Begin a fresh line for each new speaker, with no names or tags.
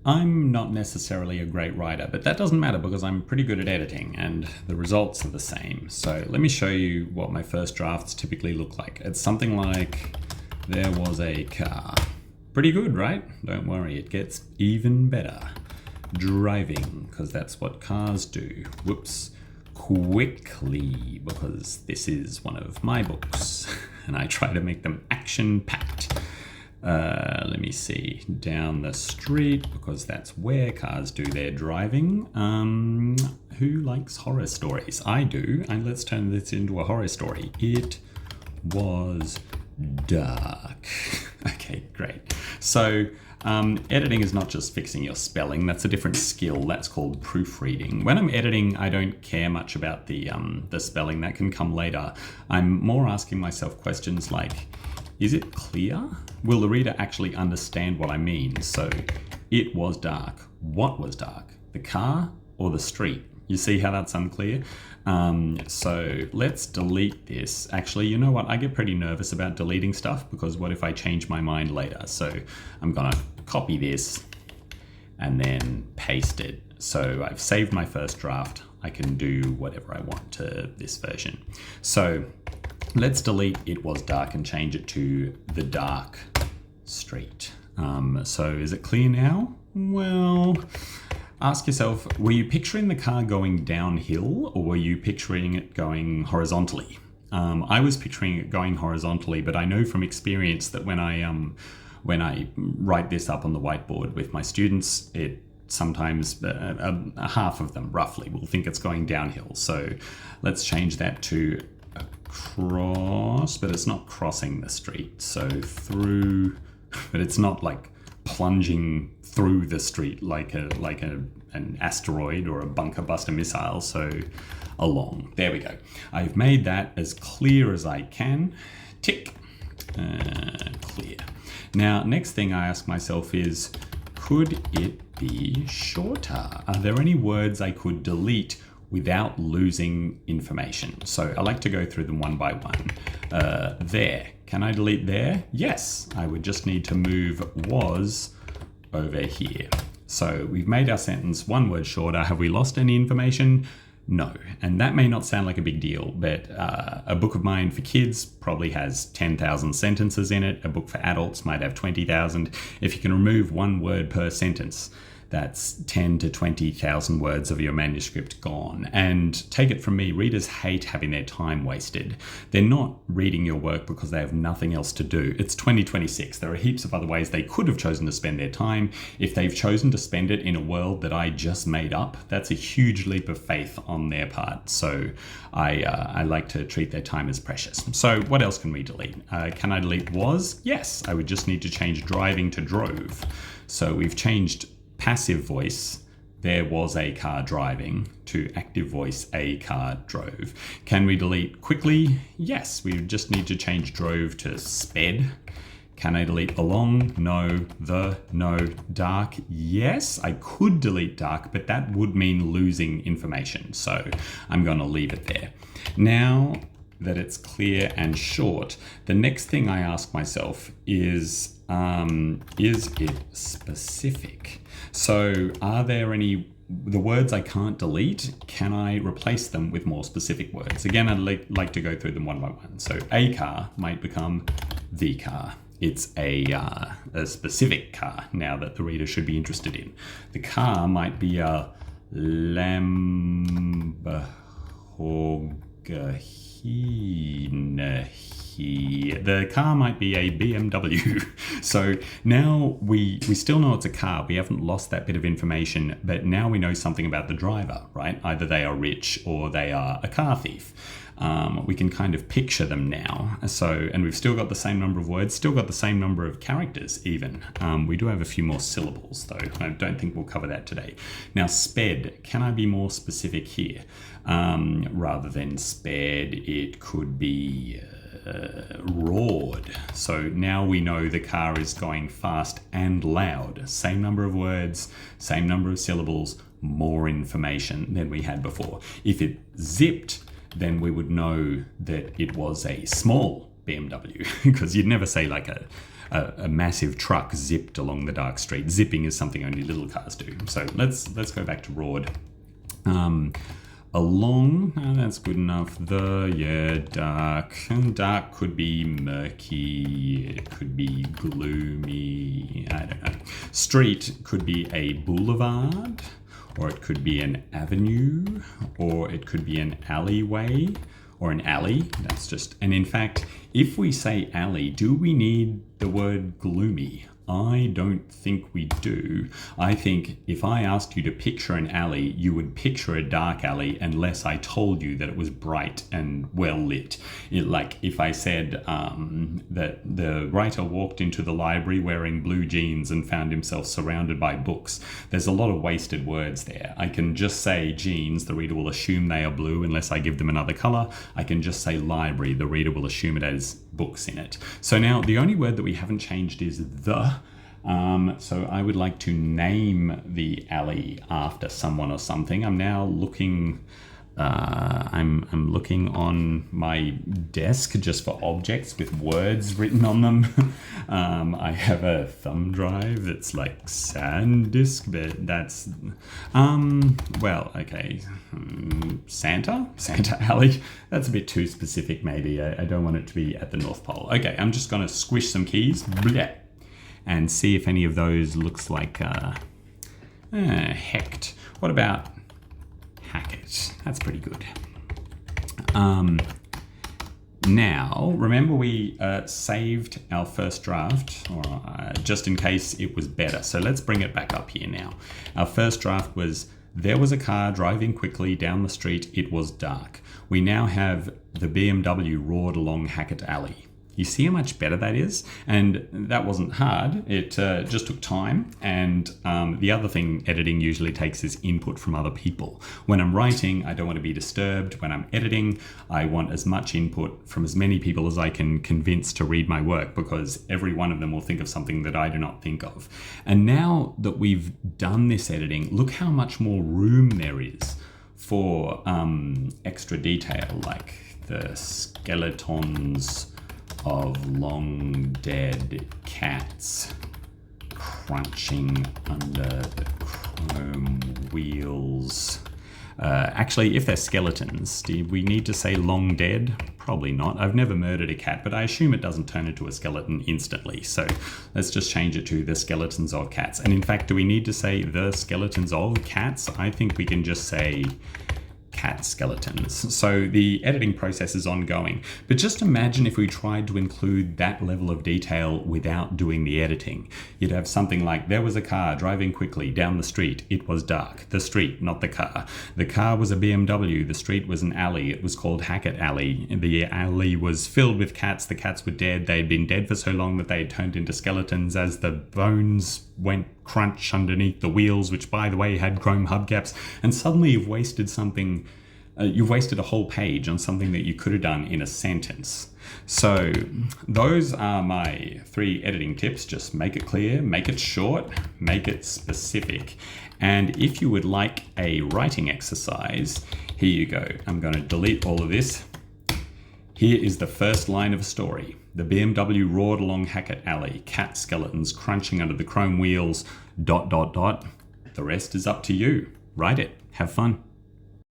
I'm not necessarily a great writer, but that doesn't matter because I'm pretty good at editing and the results are the same. So let me show you what my first drafts typically look like. It's something like, there was a car. Pretty good, right? Don't worry, it gets even better. Driving, because that's what cars do. Whoops. Quickly, because this is one of my books and I try to make them action-packed. Let me see, down the street, because that's where cars do their driving. Who likes horror stories? I do, and let's turn this into a horror story. It was dark. Okay, great. So editing is not just fixing your spelling. That's a different skill. That's called proofreading. When I'm editing, I don't care much about the spelling. That can come later. I'm more asking myself questions like, is it clear? Will the reader actually understand what I mean? So, it was dark. What was dark? The car or the street? You see how that's unclear? So let's delete this. Actually, you know what? I get pretty nervous about deleting stuff because what if I change my mind later? So I'm gonna copy this and then paste it. So I've saved my first draft. I can do whatever I want to this version. So let's delete "it was dark" and change it to "the dark street." So is it clear now? Well, ask yourself, were you picturing the car going downhill or were you picturing it going horizontally? I was picturing it going horizontally, but I know from experience that when I write this up on the whiteboard with my students, it sometimes half of them roughly will think it's going downhill. So let's change that to across, but it's not crossing the street. So through, but it's not like plunging through the street like an asteroid or a bunker buster missile. So along. There we go. I've made that as clear as I can. Tick. Clear. Now, next thing I ask myself is, could it be shorter? Are there any words I could delete without losing information? So I like to go through them one by one. There. Can I delete there? Yes. I would just need to move "was" over here. So we've made our sentence one word shorter. Have we lost any information? No. And that may not sound like a big deal, but a book of mine for kids probably has 10,000 sentences in it. A book for adults might have 20,000. If you can remove one word per sentence, that's 10 to 20,000 words of your manuscript gone. And take it from me, readers hate having their time wasted. They're not reading your work because they have nothing else to do. It's 2026. There are heaps of other ways they could have chosen to spend their time. If they've chosen to spend it in a world that I just made up, that's a huge leap of faith on their part. So I like to treat their time as precious. So what else can we delete? Can I delete "was"? Yes, I would just need to change "driving" to "drove." So we've changed passive voice, "there was a car driving," to active voice, "a car drove." Can we delete "quickly"? Yes, we just need to change "drove" to "sped." Can I delete "along"? No. "The"? No. "Dark"? Yes, I could delete "dark," but that would mean losing information. So I'm going to leave it there. Now that it's clear and short, the next thing I ask myself is it specific? So are there any, the words I can't delete, can I replace them with more specific words? Again, I'd like to go through them one by one. So "a car" might become "the car." It's a specific car now that the reader should be interested in. The car might be a Lamborghini. The car might be a BMW. So now we still know it's a car. We haven't lost that bit of information, but now we know something about the driver, right? Either they are rich or they are a car thief. We can kind of picture them now. So, and we've still got the same number of words, still got the same number of characters even. We do have a few more syllables though. I don't think we'll cover that today. Now, "sped," can I be more specific here? Rather than "sped," it could be roared. So now we know the car is going fast and loud. Same number of words, same number of syllables, more information than we had before. If it zipped, then we would know that it was a small BMW because you'd never say like a massive truck zipped along the dark street. Zipping is something only little cars do. So let's go back to Raud. Along, that's good enough. Dark. And dark could be murky, it could be gloomy, I don't know. Street could be a boulevard, or it could be an avenue, or it could be an alleyway, or an alley. That's just, and in fact, if we say alley, do we need the word gloomy? I don't think we do. I think if I asked you to picture an alley, you would picture a dark alley unless I told you that it was bright and well lit. Like if I said that the writer walked into the library wearing blue jeans and found himself surrounded by books. There's a lot of wasted words there. I can just say jeans, the reader will assume they are blue unless I give them another color. I can just say library, the reader will assume it has books in it. So now the only word that we haven't changed is the. So I would like to name the alley after someone or something. I'm now looking, I'm looking on my desk just for objects with words written on them. I have a thumb drive that's like SanDisk, but that's, well, okay. Santa Alley. That's a bit too specific maybe. I don't want it to be at the North Pole. Okay, I'm just going to squish some keys. Bleh. And see if any of those looks like Hecht. What about Hackett? That's pretty good. Now, remember we saved our first draft, or just in case it was better. So let's bring it back up here now. Our first draft was, there was a car driving quickly down the street. It was dark. We now have the BMW roared along Hackett Alley. You see how much better that is? And that wasn't hard. It just took time. And the other thing editing usually takes is input from other people. When I'm writing, I don't want to be disturbed. When I'm editing, I want as much input from as many people as I can convince to read my work, because every one of them will think of something that I do not think of. And now that we've done this editing, look how much more room there is for extra detail, like the skeletons of long dead cats crunching under the chrome wheels. Actually, if they're skeletons, do we need to say long dead? Probably not. I've never murdered a cat, but I assume it doesn't turn into a skeleton instantly. So let's just change it to the skeletons of cats. And in fact, do we need to say the skeletons of cats? I think we can just say cat skeletons. So the editing process is ongoing. But just imagine if we tried to include that level of detail without doing the editing. You'd have something like, there was a car driving quickly down the street. It was dark. The street, not the car. The car was a BMW. The street was an alley. It was called Hackett Alley. The alley was filled with cats. The cats were dead. They'd been dead for so long that they had turned into skeletons as the bones went crunch underneath the wheels, which by the way had chrome hubcaps. And suddenly you've wasted something, you've wasted a whole page on something that you could have done in a sentence. So those are my 3 editing tips. Just make it clear, make it short, make it specific. And if you would like a writing exercise, here you go. I'm going to delete all of this. Here is the first line of a story. The BMW roared along Hackett Alley, cat skeletons crunching under the chrome wheels, ... The rest is up to you. Write it. Have fun.